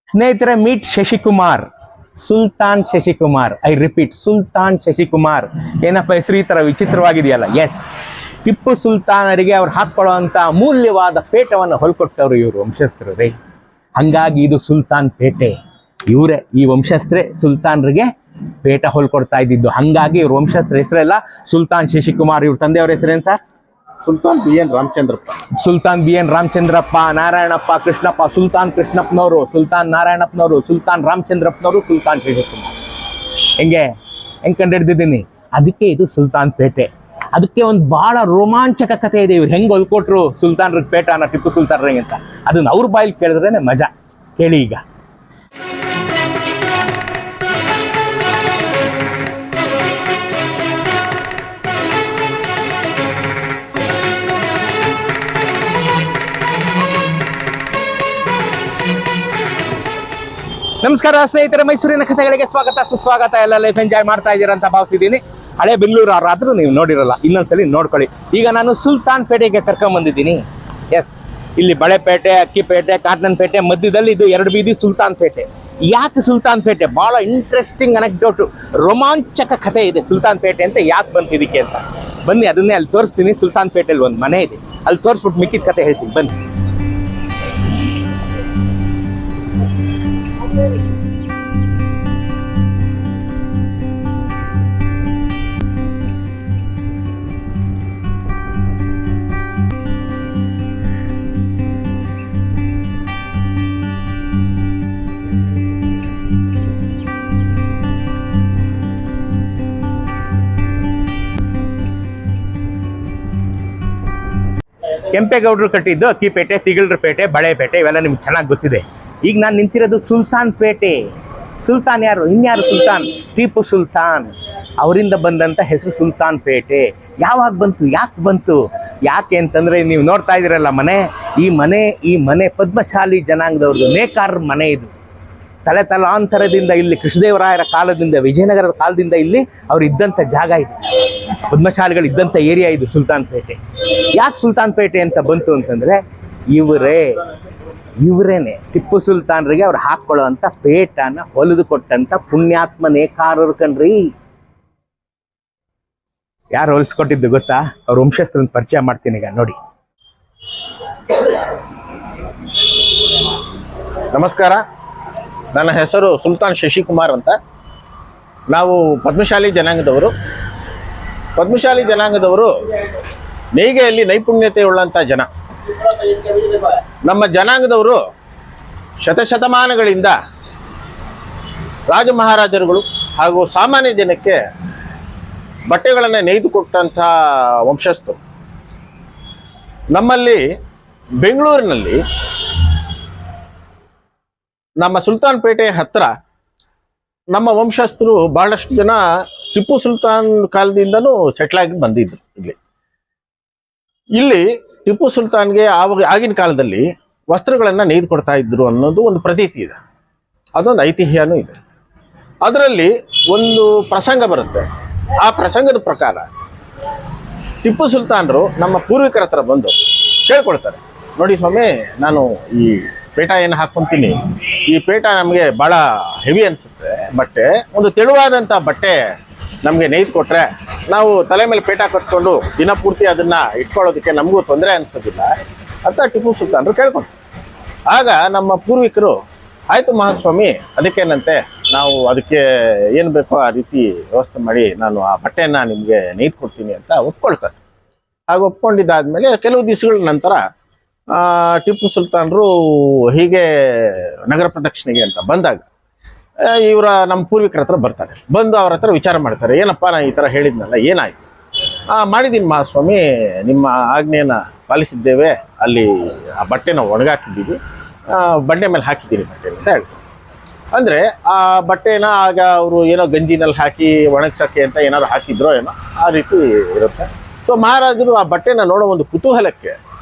ಸ್ನೇಹಿತರೆ, meet Shashikumar, Sultan Shashikumar. I repeat, Sultan Shashikumar. ಏನಪ್ಪ ಹೆಸರು ಈ ತರ ವಿಚಿತ್ರವಾಗಿದೆಯಲ್ಲ? ಎಸ್, ಟಿಪ್ಪು ಸುಲ್ತಾನರಿಗೆ ಅವ್ರು ಹಾಕೊಳ್ಳುವಂತ ಅಮೂಲ್ಯವಾದ ಪೇಟವನ್ನು ಹೊಲ್ಕೊಟ್ಟವ್ರು ಇವರು ವಂಶಸ್ಥರು ರೇ. ಹಂಗಾಗಿ ಇದು ಸುಲ್ತಾನ್ ಪೇಟೆ. ಇವರೇ ಈ ವಂಶಸ್ಥರೇ ಸುಲ್ತಾನ್ರಿಗೆ ಪೇಟ ಹೊಲ್ಕೊಡ್ತಾ ಇದ್ದಿದ್ದು. ಹಂಗಾಗಿ ಇವ್ರ ವಂಶಸ್ಥರ ಹೆಸರೆಲ್ಲ ಸುಲ್ತಾನ್ ಶಶಿಕುಮಾರ್. ಇವ್ರ ತಂದೆಯವ್ರ ಹೆಸರೇನು sir? Sultan B.N. Ramachandrappa. Sultan B.N. Ramachandrappa, Narayanappa, Krishnappa, Sultan ಕೃಷ್ಣಪ್ಪನವರು, ಸುಲ್ತಾನ್ ನಾರಾಯಣಪ್ಪನವರು, ಸುಲ್ತಾನ್ ರಾಮಚಂದ್ರಪ್ಪನವರು, ಸುಲ್ತಾನ್ ಶಶಿಕುಮಾರ್. ಹೆಂಗ್ ಕಂಡಿಡ್ದಿದ್ದೀನಿ? ಅದಕ್ಕೆ ಇದು ಸುಲ್ತಾನ್ ಪೇಟೆ. ಅದಕ್ಕೆ ಒಂದು ಬಹಳ ರೋಮಾಂಚಕ ಕಥೆ ಇದೆ. ಇವ್ರು ಹೆಂಗ್ ಹೊಲ್ಕೊಟ್ರು ಸುಲ್ತಾನ್ರಿಗೆ ಪೇಟನ, ಟಿಪ್ಪು ಸುಲ್ತಾನ್ರಿಗೆ ಅಂತ. ಅದನ್ನ ಅವ್ರ ಬಾಯಲ್ಲಿ ಕೇಳಿದ್ರೇನೆ ಮಜಾ. ಕೇಳಿ ಈಗ. ನಮಸ್ಕಾರ ಸ್ನೇಹಿತರೆ, ಮೈಸೂರಿನ ಕಥೆಗಳಿಗೆ ಸ್ವಾಗತ ಸುಸ್ವಾಗತ. ಎಲ್ಲ ಲೈಫ್ ಎಂಜಾಯ್ ಮಾಡ್ತಾ ಇದ್ದೀರಾ ಅಂತ ಭಾವಿಸಿದ್ದೀನಿ. ಹಳೆ ಬೆಂಗಳೂರು ಅವರಾದ್ರೂ ನೀವು ನೋಡಿರಲ್ಲ, ಇನ್ನೊಂದ್ಸಲಿ ನೋಡ್ಕೊಳ್ಳಿ. ಈಗ ನಾನು ಸುಲ್ತಾನ್ ಪೇಟೆಗೆ ಕರ್ಕೊಂಡ್ಬಂದಿದ್ದೀನಿ. ಎಸ್, ಇಲ್ಲಿ ಬಳೆಪೇಟೆ, ಅಕ್ಕಿಪೇಟೆ, ಕಾಟನ್ ಪೇಟೆ ಮಧ್ಯದಲ್ಲಿ ಇದು 2 ಬೀದಿ ಸುಲ್ತಾನ್ ಪೇಟೆ. ಯಾಕೆ ಸುಲ್ತಾನ್ ಪೇಟೆ? ಬಹಳ ಇಂಟ್ರೆಸ್ಟಿಂಗ್ ಅನೆಕ್ಡೋಟು, ರೋಮಾಂಚಕ ಕಥೆ ಇದೆ ಸುಲ್ತಾನ್ ಪೇಟೆ ಅಂತ. ಯಾಕೆ ಬಂತು ಇದಕ್ಕೆ ಅಂತ ಬನ್ನಿ, ಅದನ್ನೇ ಅಲ್ಲಿ ತೋರಿಸ್ತೀನಿ. ಸುಲ್ತಾನ್ ಪೇಟೆಯಲ್ಲಿ ಒಂದು ಮನೆ ಇದೆ, ಅಲ್ಲಿ ತೋರಿಸ್ಬಿಟ್ಟು ಮಿಕ್ಕಿದ ಕಥೆ ಹೇಳ್ತೀನಿ ಬನ್ನಿ. ಕೆಂಪೇಗೌಡರು ಕಟ್ಟಿದ್ದು ಅಕ್ಕಿಪೇಟೆ, ತಿಗಳರ ಪೇಟೆ, ಬಳೆಪೇಟೆ, ಇವೆಲ್ಲ ನಿಮ್ಗೆ ಚೆನ್ನಾಗಿ ಗೊತ್ತಿದೆ. ಈಗ ನಾನು ನಿಂತಿರೋದು ಸುಲ್ತಾನ್ ಪೇಟೆ. ಸುಲ್ತಾನ್ ಯಾರು? ಇನ್ಯಾರು ಸುಲ್ತಾನ್? ಟಿಪ್ಪು ಸುಲ್ತಾನ್. ಅವರಿಂದ ಬಂದಂಥ ಹೆಸರು ಸುಲ್ತಾನ್ ಪೇಟೆ. ಯಾವಾಗ ಬಂತು? ಯಾಕೆ ಬಂತು? ಯಾಕೆ ಅಂತಂದರೆ, ನೀವು ನೋಡ್ತಾ ಇದ್ದೀರಲ್ಲ ಮನೆ, ಈ ಮನೆ ಪದ್ಮಶಾಲಿ ಜನಾಂಗದವ್ರದ್ದು, ನೇಕಾರರ ಮನೆ ಇದು. ತಲಾಂತರದಿಂದ ಇಲ್ಲಿ ಕೃಷ್ಣದೇವರಾಯರ ಕಾಲದಿಂದ, ವಿಜಯನಗರದ ಕಾಲದಿಂದ ಇಲ್ಲಿ ಅವ್ರು ಇದ್ದಂಥ ಜಾಗ ಇದು. ಪದ್ಮಶಾಲಿಗಳು ಇದ್ದಂಥ ಏರಿಯಾ ಇದು ಸುಲ್ತಾನ್ ಪೇಟೆ. ಯಾಕೆ ಸುಲ್ತಾನ್ ಪೇಟೆ ಅಂತ ಬಂತು ಅಂತಂದರೆ, ಇವರೇನೆ ಟಿಪ್ಪು ಸುಲ್ತಾನ್ರಿಗೆ ಅವ್ರು ಹಾಕ್ಕೊಳ್ಳೋ ಅಂಥ ಪೇಟನ ಹೊಲಿದು ಕೊಟ್ಟಂಥ ಪುಣ್ಯಾತ್ಮ ನೇಕಾರರು ಕಣ್ರಿ. ಯಾರು ಹೊಲಿಸ್ಕೊಟ್ಟಿದ್ದು ಗೊತ್ತಾ? ಅವ್ರ ವಂಶಸ್ಥರನ್ನ ಪರಿಚಯ ಮಾಡ್ತೀನಿ ಈಗ ನೋಡಿ. ನಮಸ್ಕಾರ, ನನ್ನ ಹೆಸರು ಸುಲ್ತಾನ್ ಶಶಿಕುಮಾರ್ ಅಂತ. ನಾವು ಪದ್ಮಶಾಲಿ ಜನಾಂಗದವರು ನೇಯ್ಗೆಯಲ್ಲಿ ನೈಪುಣ್ಯತೆ ಉಳ್ಳಂಥ ಜನ. ನಮ್ಮ ಜನಾಂಗದವರು ಶತಶತಮಾನಗಳಿಂದ ರಾಜ ಮಹಾರಾಜರುಗಳು ಹಾಗೂ ಸಾಮಾನ್ಯ ಜನಕ್ಕೆ ಬಟ್ಟೆಗಳನ್ನು ನೇಯ್ದುಕೊಟ್ಟಂಥ ವಂಶಸ್ಥರು. ನಮ್ಮಲ್ಲಿ ಬೆಂಗಳೂರಿನಲ್ಲಿ ನಮ್ಮ ಸುಲ್ತಾನ್ ಪೇಟೆ ಹತ್ರ ನಮ್ಮ ವಂಶಸ್ಥರು ಬಹಳಷ್ಟು ಜನ ಟಿಪ್ಪು ಸುಲ್ತಾನ್ ಕಾಲದಿಂದನೂ ಸೆಟ್ಲಾಗಿ ಬಂದಿದ್ರು. ಇಲ್ಲಿ ಟಿಪ್ಪು ಸುಲ್ತಾನ್ಗೆ ಆಗಿನ ಕಾಲದಲ್ಲಿ ವಸ್ತ್ರಗಳನ್ನು ನೇಯ್ದು ಕೊಡ್ತಾ ಇದ್ರು ಅನ್ನೋದು ಒಂದು ಪ್ರತೀತಿ ಇದೆ, ಅದೊಂದು ಐತಿಹ್ಯನೂ ಇದೆ. ಅದರಲ್ಲಿ ಒಂದು ಪ್ರಸಂಗ ಬರುತ್ತೆ. ಆ ಪ್ರಸಂಗದ ಪ್ರಕಾರ ಟಿಪ್ಪು ಸುಲ್ತಾನರು ನಮ್ಮ ಪೂರ್ವಿಕರ ಹತ್ರ ಬಂದು ಕೇಳ್ಕೊಳ್ತಾರೆ, ನೋಡಿ ಸ್ವಾಮಿ, ನಾನು ಈ ಪೇಟ ಏನು ಹಾಕ್ಕೊಂತೀನಿ, ಈ ಪೇಟ ನಮಗೆ ಭಾಳ ಹೆವಿ ಅನಿಸುತ್ತೆ, ಬಟ್ಟೆ ಒಂದು ತೆಳುವಾದಂಥ ಬಟ್ಟೆ ನಮಗೆ ನೇಯ್ದು ಕೊಟ್ಟರೆ ನಾವು ತಲೆ ಮೇಲೆ ಪೇಟ ಕಟ್ಕೊಂಡು ದಿನ ಪೂರ್ತಿ ಅದನ್ನು ಇಟ್ಕೊಳ್ಳೋದಕ್ಕೆ ನಮಗೂ ತೊಂದರೆ ಅನಿಸೋದಿಲ್ಲ ಅಂತ ಟಿಪ್ಪು ಸುಲ್ತಾನರು ಕೇಳ್ಕೊಂಡು. ಆಗ ನಮ್ಮ ಪೂರ್ವಿಕರು, ಆಯಿತು ಮಹಾಸ್ವಾಮಿ, ಅದಕ್ಕೇನಂತೆ, ನಾವು ಅದಕ್ಕೆ ಏನು ಬೇಕೋ ಆ ರೀತಿ ವ್ಯವಸ್ಥೆ ಮಾಡಿ ನಾನು ಆ ಬಟ್ಟೆಯನ್ನು ನಿಮಗೆ ನೇಯ್ದು ಕೊಡ್ತೀನಿ ಅಂತ ಒಪ್ಕೊಳ್ತಾರೆ. ಹಾಗೆ ಒಪ್ಕೊಂಡಿದ್ದಾದಮೇಲೆ ಕೆಲವು ದಿವಸಗಳ ನಂತರ ಟಿಪ್ಪು ಸುಲ್ತಾನರು ಹೀಗೆ ನಗರ ಪ್ರದಕ್ಷಿಣೆಗೆ ಅಂತ ಬಂದಾಗ ನಮ್ಮ ಪೂರ್ವಿಕರ ಹತ್ರ ಬರ್ತಾರೆ. ಬಂದು ಅವ್ರ ಹತ್ರ ವಿಚಾರ ಮಾಡ್ತಾರೆ, ಏನಪ್ಪ ನಾನು ಈ ಥರ ಹೇಳಿದ್ನಲ್ಲ, ಏನಾಯಿತು? ಮಾಡಿದ್ದೀನಿ ಮಹಾಸ್ವಾಮಿ, ನಿಮ್ಮ ಆಜ್ಞೆಯನ್ನು ಪಾಲಿಸಿದ್ದೇವೆ, ಅಲ್ಲಿ ಆ ಬಟ್ಟೆನ ಒಣಗಾಕಿದ್ದೀವಿ, ಬಂಡೆ ಮೇಲೆ ಹಾಕಿದ್ದೀರಿ ಬಟ್ಟೆ ಅಂತ ಹೇಳ್ತಾರೆ. ಅಂದರೆ ಆ ಬಟ್ಟೆನ ಆಗ ಅವರು ಏನೋ ಗಂಜಿನಲ್ಲಿ ಹಾಕಿ ಒಣಗ್ಸೋಕ್ಕೆ ಅಂತ ಏನಾದ್ರು ಹಾಕಿದ್ರೋ ಏನೋ, ಆ ರೀತಿ ಇರುತ್ತೆ. ಸೊ ಮಹಾರಾಜರು ಆ ಬಟ್ಟೆನ ನೋಡೋ ಒಂದು ಕುತೂಹಲಕ್ಕೆ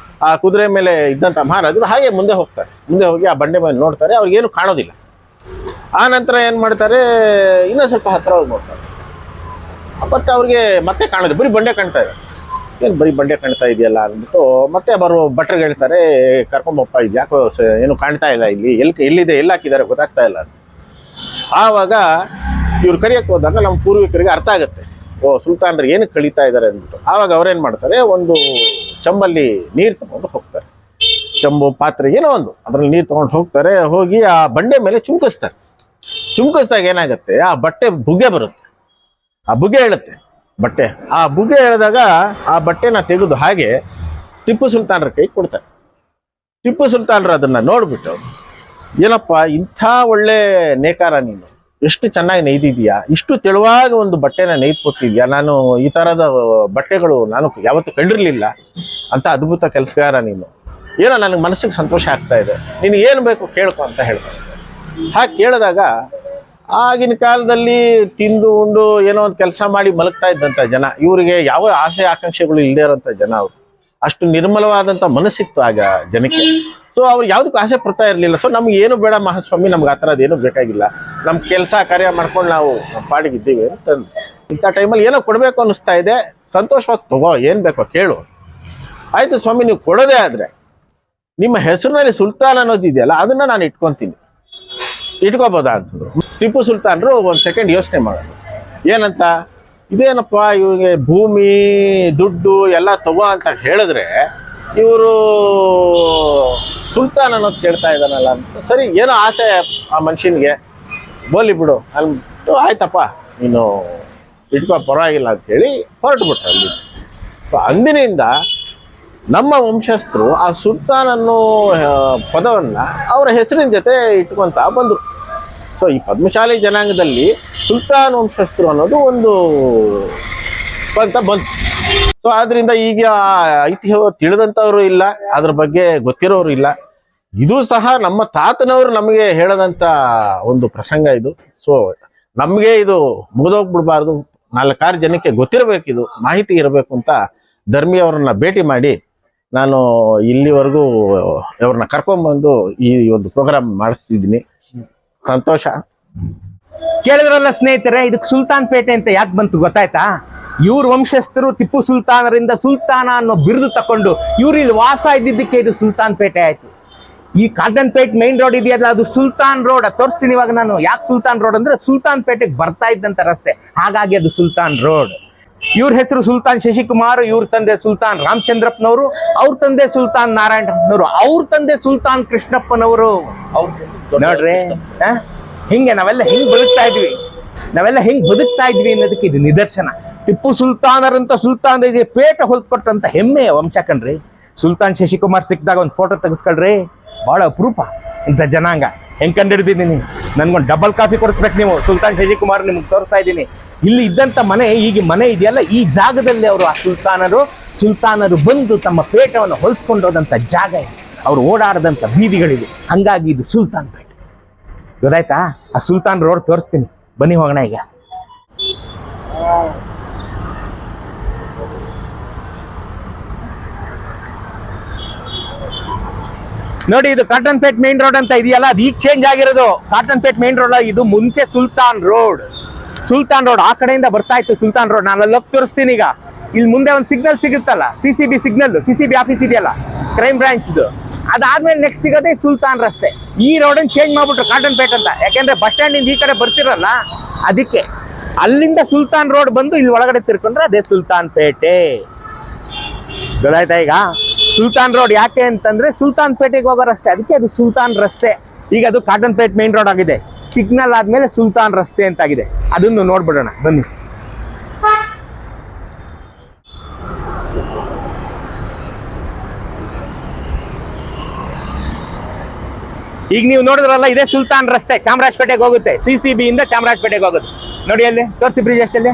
ಆ ಕುದುರೆ ಮೇಲೆ ಇದ್ದಂಥ ಮಹಾರಾಜರು ಹಾಗೆ ಮುಂದೆ ಹೋಗ್ತಾರೆ. ಮುಂದೆ ಹೋಗಿ ಆ ಬಂಡೆ ಮೇಲೆ ನೋಡ್ತಾರೆ, ಅವ್ರಿಗೇನು ಕಾಣೋದಿಲ್ಲ. ಆ ನಂತರ ಏನು ಮಾಡ್ತಾರೆ, ಇನ್ನೂ ಸ್ವಲ್ಪ ಹತ್ತಿರ ಹೋಗಿ ನೋಡ್ತಾರೆ, ಬಟ್ ಅವ್ರಿಗೆ ಮತ್ತೆ ಕಾಣೋದು, ಬರೀ ಬಂಡೆ ಕಾಣ್ತಾ ಇದೆ. ಏನು ಬರೀ ಬಂಡೆ ಕಾಣ್ತಾ ಇದೆಯಲ್ಲ ಅಂದ್ಬಿಟ್ಟು ಮತ್ತೆ ಬರೋ ಭಟ್ರಿಗೆ ಹೇಳ್ತಾರೆ, ಕರ್ಕೊಂಬಪ್ಪ, ಇದು ಯಾಕೋ ಏನು ಕಾಣ್ತಾ ಇಲ್ಲ, ಇಲ್ಲಿ ಎಲ್ಲಿದೆ, ಎಲ್ಲಿ ಹಾಕಿದ್ದಾರೆ ಗೊತ್ತಾಗ್ತಾ ಇಲ್ಲ ಅಂತ. ಆವಾಗ ಇವ್ರು ಕರಿಯಕ್ಕೆ ಹೋದಾಗ ನಮ್ಮ ಪೂರ್ವಿಕರಿಗೆ ಅರ್ಥ ಆಗುತ್ತೆ, ಓ ಸುಲ್ತಾನ್ರು ಏನಕ್ಕೆ ಕಳೀತಾ ಇದ್ದಾರೆ ಅಂದ್ಬಿಟ್ಟು. ಆವಾಗ ಅವ್ರೇನು ಮಾಡ್ತಾರೆ, ಒಂದು ಚಂಬಲ್ಲಿ ನೀರು ತಗೊಂಡು ಹೋಗ್ತಾರೆ, ಚಂಬು ಪಾತ್ರೆ ಏನೋ ಒಂದು ಅದರಲ್ಲಿ ನೀರು ತಗೊಂಡು ಹೋಗ್ತಾರೆ. ಹೋಗಿ ಆ ಬಂಡೆ ಮೇಲೆ ಚುಮ್ಕಿಸ್ತಾರೆ. ಚುಮ್ಕಿಸ್ದಾಗ ಏನಾಗುತ್ತೆ, ಆ ಬಟ್ಟೆ ಬುಗ್ಗೆ ಬರುತ್ತೆ, ಆ ಬುಗ್ಗೆ ಹೇಳುತ್ತೆ ಬಟ್ಟೆ. ಆ ಬುಗ್ಗೆ ಹೇಳಿದಾಗ ಆ ಬಟ್ಟೆನ ತೆಗೆದು ಹಾಗೆ ಟಿಪ್ಪು ಸುಲ್ತಾನ್ರ ಕೈ ಕೊಡ್ತಾರೆ. ಟಿಪ್ಪು ಸುಲ್ತಾನ್ರು ಅದನ್ನ ನೋಡ್ಬಿಟ್ಟು, ಏನಪ್ಪ ಇಂಥ ಒಳ್ಳೆ ನೇಕಾರ ನೀನು, ಎಷ್ಟು ಚೆನ್ನಾಗಿ ನೇಯ್ದಿದ್ಯಾ, ಇಷ್ಟು ತೆಳುವಾಗಿ ಒಂದು ಬಟ್ಟೆನ ನೇಯ್ದು ಕೊಟ್ಟಿದ್ಯಾ, ನಾನು ಈ ಥರದ ಬಟ್ಟೆಗಳು ನಾನು ಯಾವತ್ತೂ ಕಂಡಿರಲಿಲ್ಲ, ಅಂತ ಅದ್ಭುತ ಕೆಲಸಗಾರ ನೀನು, ಏನೋ ನನಗೆ ಮನಸ್ಸಿಗೆ ಸಂತೋಷ ಆಗ್ತಾ ಇದೆ, ನೀನು ಏನು ಬೇಕು ಕೇಳ್ಕೊ ಅಂತ ಹೇಳ್ತಾರೆ. ಹಾಗೆ ಕೇಳಿದಾಗ ಆಗಿನ ಕಾಲದಲ್ಲಿ ತಿಂದು ಉಂಡು ಏನೋ ಒಂದು ಕೆಲಸ ಮಾಡಿ ಮಲಗ್ತಾ ಇದ್ದಂಥ ಜನ, ಇವರಿಗೆ ಯಾವ ಆಸೆ ಆಕಾಂಕ್ಷೆಗಳು ಇಲ್ಲದೆ ಇರೋಂಥ ಜನ ಅವರು. ಅಷ್ಟು ನಿರ್ಮಲವಾದಂಥ ಮನಸ್ಸಿತ್ತು ಆಗ ಜನಕ್ಕೆ. ಸೊ ಅವ್ರು ಯಾವುದಕ್ಕೂ ಆಸೆ ಪಡ್ತಾ ಇರಲಿಲ್ಲ. ಸೊ ನಮ್ಗೆ ಏನು ಬೇಡ ಮಹಾಸ್ವಾಮಿ, ನಮ್ಗೆ ಆ ಥರದ್ದು ಏನೂ ಬೇಕಾಗಿಲ್ಲ, ನಮ್ಮ ಕೆಲಸ ಕಾರ್ಯ ಮಾಡ್ಕೊಂಡು ನಾವು ನಮ್ಮ ಪಾಡಿಗಿದ್ದೀವಿ ಅಂತ. ಇಂಥ ಟೈಮಲ್ಲಿ ಏನೋ ಕೊಡಬೇಕು ಅನ್ನಿಸ್ತಾ ಇದೆ, ಸಂತೋಷವಾಗಿ ತಗೋ, ಏನು ಬೇಕೋ ಕೇಳು. ಆಯಿತು ಸ್ವಾಮಿ, ನೀವು ಕೊಡೋದೇ ಆದರೆ ನಿಮ್ಮ ಹೆಸರಿನಲ್ಲಿ ಸುಲ್ತಾನ್ ಅನ್ನೋದಿದೆಯಲ್ಲ ಅದನ್ನು ನಾನು ಇಟ್ಕೊತೀನಿ, ಇಟ್ಕೋಬೋದಾ ಅಂತಂದ್ರು. ಟಿಪ್ಪು ಸುಲ್ತಾನ್ರು ಒಂದು ಸೆಕೆಂಡ್ ಯೋಚನೆ ಮಾಡೋದು, ಏನಂತ, ಇದೇನಪ್ಪ ಇವ್ರಿಗೆ ಭೂಮಿ ದುಡ್ಡು ಎಲ್ಲ ತಗೋ ಅಂತ ಹೇಳಿದ್ರೆ ಇವರು ಸುಲ್ತಾನ್ ಅನ್ನೋದು ಕೇಳ್ತಾ ಇದ್ದಾನಲ್ಲ ಅಂತ. ಸರಿ, ಏನೋ ಆಸೆ ಆ ಮನುಷ್ಯನಿಗೆ, ಬೋಲಿ ಬಿಡು ಅಂದ್ಬಿಟ್ಟು, ಆಯ್ತಪ್ಪ ನೀನು ಇಟ್ಕೋ ಪರವಾಗಿಲ್ಲ ಅಂಥೇಳಿ ಹೊರಟುಬಿಟ್ರು ಅಲ್ಲಿ. ಅಂದಿನಿಂದ ನಮ್ಮ ವಂಶಸ್ಥರು ಆ ಸುಲ್ತಾನ್ ಅನ್ನೋ ಪದವನ್ನು ಅವರ ಹೆಸರಿನ ಜೊತೆ ಇಟ್ಕೊತಾ ಬಂದರು. ಸೊ ಈ ಪದ್ಮಶಾಲಿ ಜನಾಂಗದಲ್ಲಿ ಸುಲ್ತಾನ್ ವಂಶಸ್ಥರು ಅನ್ನೋದು ಒಂದು ಅಂತ ಬಂತು. ಸೊ ಆದ್ರಿಂದ ಈಗ ಐತಿಹ್ಯ ತಿಳಿದಂಥವ್ರು ಇಲ್ಲ, ಅದ್ರ ಬಗ್ಗೆ ಗೊತ್ತಿರೋರು ಇಲ್ಲ. ಇದು ಸಹ ನಮ್ಮ ತಾತನವರು ನಮಗೆ ಹೇಳದಂಥ ಒಂದು ಪ್ರಸಂಗ ಇದು. ಸೊ ನಮಗೆ ಇದು ಮುಗಿದೋಗ್ಬಿಡ್ಬಾರ್ದು, 4-6 ಜನಕ್ಕೆ ಗೊತ್ತಿರಬೇಕಿದು, ಮಾಹಿತಿ ಇರಬೇಕು ಅಂತ ಧರ್ಮಿ ಅವರನ್ನ ಭೇಟಿ ಮಾಡಿ ನಾನು ಇಲ್ಲಿವರೆಗೂ ಅವ್ರನ್ನ ಕರ್ಕೊಂಡ್ಬಂದು ಈ ಒಂದು ಪ್ರೋಗ್ರಾಮ್ ಮಾಡಿಸ್ತಿದ್ದೀನಿ. ಸಂತೋಷ. ಕೇಳಿದ್ರಲ್ಲ ಸ್ನೇಹಿತರೆ, ಇದಕ್ಕೆ ಸುಲ್ತಾನ್ ಪೇಟೆ ಅಂತ ಯಾಕೆ ಬಂತು ಗೊತ್ತಾಯ್ತಾ? ಇವ್ರ ವಂಶಸ್ಥರು ಟಿಪ್ಪು ಸುಲ್ತಾನರಿಂದ ಸುಲ್ತಾನ ಅನ್ನೋ ಬಿರುದು ತಕೊಂಡು ಇವ್ರು ಇಲ್ಲಿ ವಾಸ ಇದ್ದಿದ್ದಕ್ಕೆ ಇದು ಸುಲ್ತಾನ್ ಪೇಟೆ ಆಯ್ತು. ಈ ಕಾಟನ್ ಪೇಟ್ ಮೈನ್ ರೋಡ್ ಇದೆಯಲ್ಲ, ಅದು ಸುಲ್ತಾನ್ ರೋಡ್. ತೋರಿಸ್ತೀನಿ ಇವಾಗ ನಾನು. ಯಾಕೆ ಸುಲ್ತಾನ್ ರೋಡ್ ಅಂದ್ರೆ ಸುಲ್ತಾನ್ ಪೇಟೆಗೆ ಬರ್ತಾ ಇದ್ದಂತ ರಸ್ತೆ, ಹಾಗಾಗಿ ಅದು ಸುಲ್ತಾನ್ ರೋಡ್. ಇವ್ರ ಹೆಸರು ಸುಲ್ತಾನ್ ಶಶಿಕುಮಾರ್, ಇವ್ರ ತಂದೆ ಸುಲ್ತಾನ್ ರಾಮಚಂದ್ರಪ್ಪನವರು, ಅವ್ರ ತಂದೆ ಸುಲ್ತಾನ್ ನಾರಾಯಣಪ್ಪನವರು, ಅವ್ರ ತಂದೆ ಸುಲ್ತಾನ್ ಕೃಷ್ಣಪ್ಪನವರು. ನೋಡ್ರಿ, ಹಿಂಗೆ ನಾವೆಲ್ಲ ಹಿಂಗ್ ಬದುಕ್ತಾ ಇದ್ವಿ, ಅನ್ನೋದಕ್ಕೆ ಇದು ನಿದರ್ಶನ. ಟಿಪ್ಪು ಸುಲ್ತಾನರಂತ ಸುಲ್ತಾನರಿಗೆ ಪೇಟೆ ಹೊಲ್ಕೊಟ್ಟಂತ ಹೆಮ್ಮೆಯ ವಂಶ ಕಣ್ರಿ. ಸುಲ್ತಾನ್ ಶಶಿಕುಮಾರ್ ಸಿಕ್ಕಿದಾಗ ಒಂದು ಫೋಟೋ ತೆಗೆಸ್ಕೊಳ್ರಿ, ಬಹಳ ಅಪರೂಪ ಇಂಥ ಜನಾಂಗ. ಹೆಂಗ್ ಕಂಡಿಡ್ದಿದ್ದೀನಿ, ನನ್ಗೊಂದು ಡಬಲ್ ಕಾಫಿ ಕೊಡಿಸ್ಬೇಕು ನೀವು. ಸುಲ್ತಾನ್ ಶಶಿಕುಮಾರ್ ನಿಮ್ಗೆ ತೋರಿಸ್ತಾ ಇದ್ದೀನಿ. ಇಲ್ಲಿ ಇದ್ದಂಥ ಮನೆ, ಈಗ ಮನೆ ಇದೆಯಲ್ಲ, ಈ ಜಾಗದಲ್ಲಿ ಅವರು ಆ ಸುಲ್ತಾನರು ಬಂದು ತಮ್ಮ ಪೇಟವನ್ನು ಹೊಲ್ಸ್ಕೊಂಡು ಹೋದಂಥ ಜಾಗ ಇದೆ, ಅವ್ರು ಓಡಾಡದಂಥ ಬೀದಿಗಳಿದೆ. ಹಂಗಾಗಿ ಇದು ಸುಲ್ತಾನ್ ಪೇಟೆ. ಗೊತ್ತಾಯ್ತಾ? ಆ ಸುಲ್ತಾನ್ ರೋಡ್ ತೋರಿಸ್ತೀನಿ, ಬನ್ನಿ ಹೋಗೋಣ ಈಗ. ನೋಡಿ, ಇದು ಕಾಟನ್ ಪೇಟ್ ಮೇನ್ ರೋಡ್ ಅಂತ ಇದೆಯಲ್ಲ, ಅದು ಈಗ ಚೇಂಜ್ ಆಗಿರೋದು. ಕಾಟನ್ ಪೇಟ್ ಮೇನ್ ರೋಡ್ ಇದು ಮುಂಚೆ ಸುಲ್ತಾನ್ ರೋಡ್. ಆ ಕಡೆಯಿಂದ ಬರ್ತಾ ಇತ್ತು ಸುಲ್ತಾನ್ ರೋಡ್. ನಾನು ಅಲ್ಲಿ ತೋರಿಸ್ತೀನಿ ಈಗ. ಇಲ್ಲಿ ಮುಂದೆ ಒಂದು ಸಿಗ್ನಲ್ ಸಿಗುತ್ತಲ್ಲ, CCB ಸಿಗ್ನಲ್, CCB ಆಫೀಸ್ ಇದೆಯಲ್ಲ, ಕ್ರೈಮ್ ಬ್ರಾಂಚ್ದು. ಅದಾದ್ಮೇಲೆ ನೆಕ್ಸ್ಟ್ ಸಿಗೋದೇ ಸುಲ್ತಾನ್ ರಸ್ತೆ. ಈ ರೋಡನ್ನು ಚೇಂಜ್ ಮಾಡ್ಬಿಟ್ರು ಕಾಟನ್ ಪೇಟ್ ಅಂತ, ಯಾಕೆಂದ್ರೆ ಬಸ್ ಸ್ಟ್ಯಾಂಡ್ ಇಂದ ಈ ಕಡೆ ಬರ್ತಿರಲ್ಲ, ಅದಕ್ಕೆ. ಅಲ್ಲಿಂದ ಸುಲ್ತಾನ್ ರೋಡ್ ಬಂದು ಇಲ್ಲಿ ಒಳಗಡೆ ತಿರ್ಕೊಂಡ್ರೆ ಅದೇ ಸುಲ್ತಾನ್ ಪೇಟೆ. ಗೊತ್ತಾಯ್ತಾ? ಈಗ ಸುಲ್ತಾನ್ ರೋಡ್ ಯಾಕೆ ಅಂತಂದ್ರೆ ಸುಲ್ತಾನ್ ಪೇಟೆಗೆ ಹೋಗೋ ರಸ್ತೆ, ಅದಕ್ಕೆ ಅದು ಸುಲ್ತಾನ್ ರಸ್ತೆ. ಈಗ ಅದು ಕಾಟನ್ ಪೇಟ್ ಮೇನ್ ರೋಡ್ ಆಗಿದೆ. ಸಿಗ್ನಲ್ ಆದ್ಮೇಲೆ ಸುಲ್ತಾನ್ ರಸ್ತೆ ಅಂತಾಗಿದೆ. ಅದನ್ನು ನೋಡ್ಬಿಡೋಣ ಬನ್ನಿ. ಈಗ ನೀವು ನೋಡಿದ್ರಲ್ಲ, ಇದೇ ಸುಲ್ತಾನ್ ರಸ್ತೆ, ಚಾಮರಾಜಪೇಟೆಗೆ ಹೋಗುತ್ತೆ. CCB ಇಂದ ಚಾಮರಾಜಪೇಟೆಗೆ ಹೋಗುತ್ತೆ. ನೋಡಿ ಅಲ್ಲಿ ತೋರಿಸಿ, ಬ್ರಿಜೇಶ್ ಅಲ್ಲಿ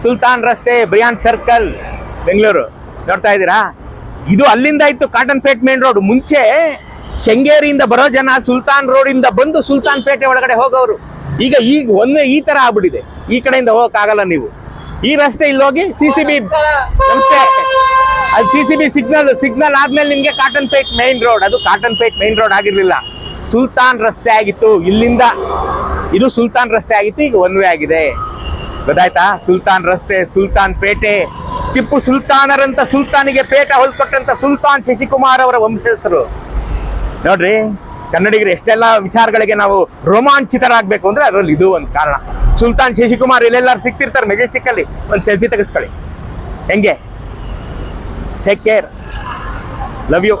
ಸುಲ್ತಾನ್ ರಸ್ತೆ, ಬ್ರಿಯಾನ್ ಸರ್ಕಲ್, ಬೆಂಗಳೂರು. ನೋಡ್ತಾ ಇದ್ದೀರಾ? ಇದು ಅಲ್ಲಿಂದ ಇತ್ತು ಕಾಟನ್ ಪೇಟ್ ಮೇನ್ ರೋಡ್. ಮುಂಚೆ ಕೆಂಗೇರಿಯಿಂದ ಬರೋ ಜನ ಸುಲ್ತಾನ್ ರೋಡ್ ಇಂದ ಬಂದು ಸುಲ್ತಾನ್ ಪೇಟೆ ಒಳಗಡೆ ಹೋಗೋರು. ಈಗ ಒಮ್ಮೆ ಈ ತರ ಆಗ್ಬಿಟ್ಟಿದೆ, ಈ ಕಡೆಯಿಂದ ಹೋಗಕ್ ಆಗಲ್ಲ ನೀವು. ಈ ರಸ್ತೆ ಇಲ್ಲಿ ಹೋಗಿ CCB ಸಂಸ್ಥೆ, ಅದು CCB ಸಿಗ್ನಲ್ ಆದ್ಮೇಲೆ ನಿಮ್ಗೆ ಕಾಟನ್ ಪೇಟ್ ಮೇನ್ ರೋಡ್. ಅದು ಕಾಟನ್ ಪೇಟ್ ಮೇನ್ ರೋಡ್ ಆಗಿರ್ಲಿಲ್ಲ, ಸುಲ್ತಾನ್ ರಸ್ತೆ ಆಗಿತ್ತು. ಇಲ್ಲಿಂದ ಇದು ಸುಲ್ತಾನ್ ರಸ್ತೆ ಆಗಿತ್ತು, ಈಗ ಒನ್ ವೇ ಆಗಿದೆ. ಗೊತ್ತಾಯ್ತಾ? ಸುಲ್ತಾನ್ ರಸ್ತೆ, ಸುಲ್ತಾನ್ ಪೇಟೆ, ಟಿಪ್ಪು ಸುಲ್ತಾನರಂತ ಸುಲ್ತಾನಿಗೆ ಪೇಟ ಹೊಲ್ಕೊಟ್ಟಂತ ಸುಲ್ತಾನ್ ಶಶಿಕುಮಾರ್ ಅವರ ವಂಶಸ್ಥರು. ನೋಡ್ರಿ, ಕನ್ನಡಿಗರು ಎಷ್ಟೆಲ್ಲ ವಿಚಾರಗಳಿಗೆ ನಾವು ರೋಮಾಂಚಿತರಾಗಬೇಕು ಅಂದ್ರೆ ಅದರಲ್ಲಿ ಇದು ಒಂದು ಕಾರಣ. ಸುಲ್ತಾನ್ ಶಶಿಕುಮಾರ್ ಇಲ್ಲೆಲ್ಲಾರು ಸಿಕ್ತಿರ್ತಾರೆ ಮೆಜೆಸ್ಟಿಕ್ ಅಲ್ಲಿ, ಒಂದು ಸೆಲ್ಫಿ ತೆಗೆಸ್ಕೊಳ್ಳಿ. ಹೆಂಗೆ? Take care, love you.